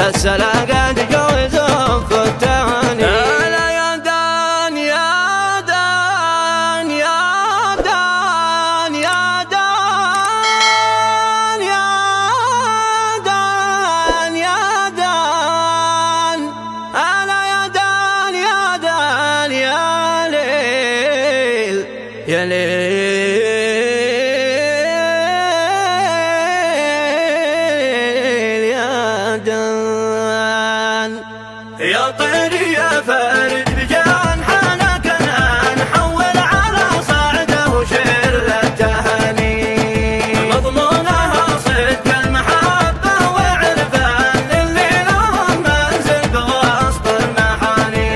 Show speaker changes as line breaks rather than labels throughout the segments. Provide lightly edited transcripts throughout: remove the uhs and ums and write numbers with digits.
السلا قد جوزوا في التهاني. لا يا دان يا دان يا دان يا دان يا دان يا دان ألا يا دان يا دان يا ليل يا ليل يا طير يا فارد بجان حنك نحول على صعده وشر التهاني. مضمونها صدق المحبة وعرفان اللي لهم منزل بوسط المحاني.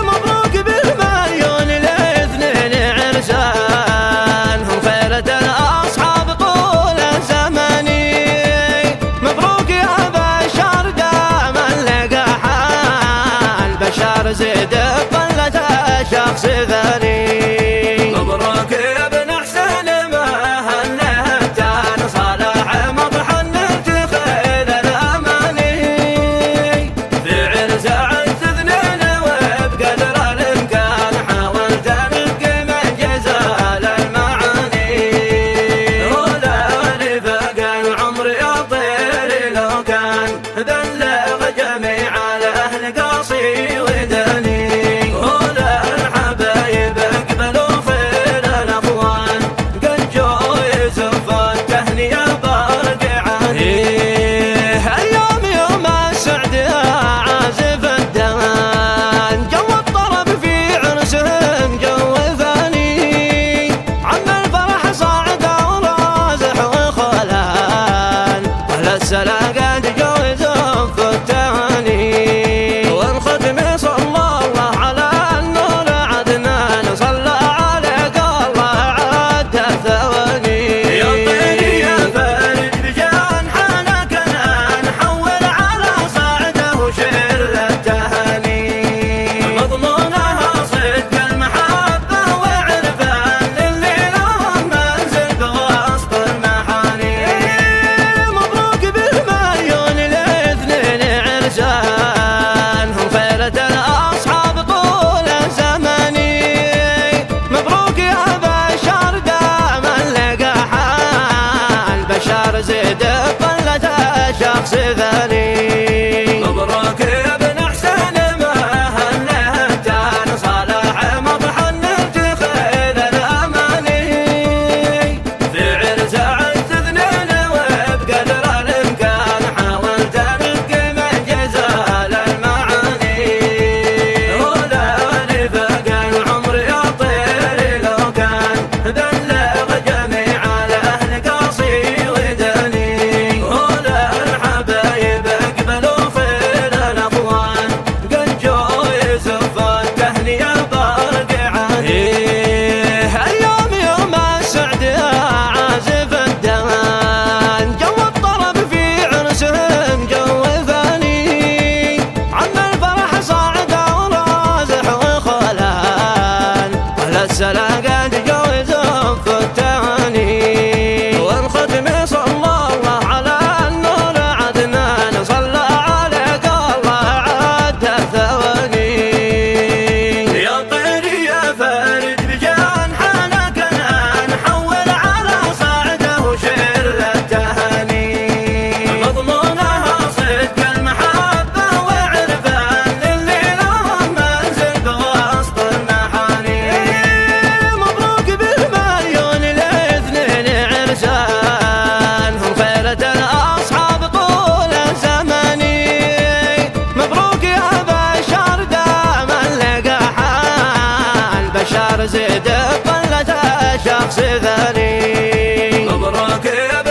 مبروك بالمليون الاثنين عرسان هم خيرة الأصحاب طول الزماني. مبروك يا بشر دام اللقى بشار زيد قلة شخص ثاني. مبروك يا ابن حسين ما هنه تان صالح مطحن تخيل الأماني. في عرس عز اثنين وبقدر الإمكان حاولت نلقي من جزال المعاني. ولا رفاق العمر يا طير لو كان بلغ جميع الأهل قاصي وداني. ولا الحبايب اقبلوا خير الاخوان قد جو يوسف التهنئة بارقعاني. اليوم يوم السعد يا عازف الدهان جو الطرب في عرسهم جو ثاني. عم الفرح صاعد ورازح وخلان اهل السلا قد جوزوا في التهاني. زيد قلة شخص ثاني. مبروك يا ابن حسين ما هنه تان صالح مطحن تخيل الأماني. في عرس عز اثنين وبقدر الإمكان حاولت نلقي من جزال المعاني. ولا رفاق العمر يا طير لو كان بلغ جميع الأهل قاصي السلا قد جوزوا في التهاني. والختم صلى الله على النور عدنان صلى عليك الله عد الثواني. يا طير يا فارد بجان حنك نحول على صعده وشر التهاني. مضمونها صدق المحبة وعرفان اللي لهم منزل بوسط المحاني. الأصحاب طول الزماني. مبروك يا بشر دام اللقى بشار زيد قلة شخص ثاني. مبروك يا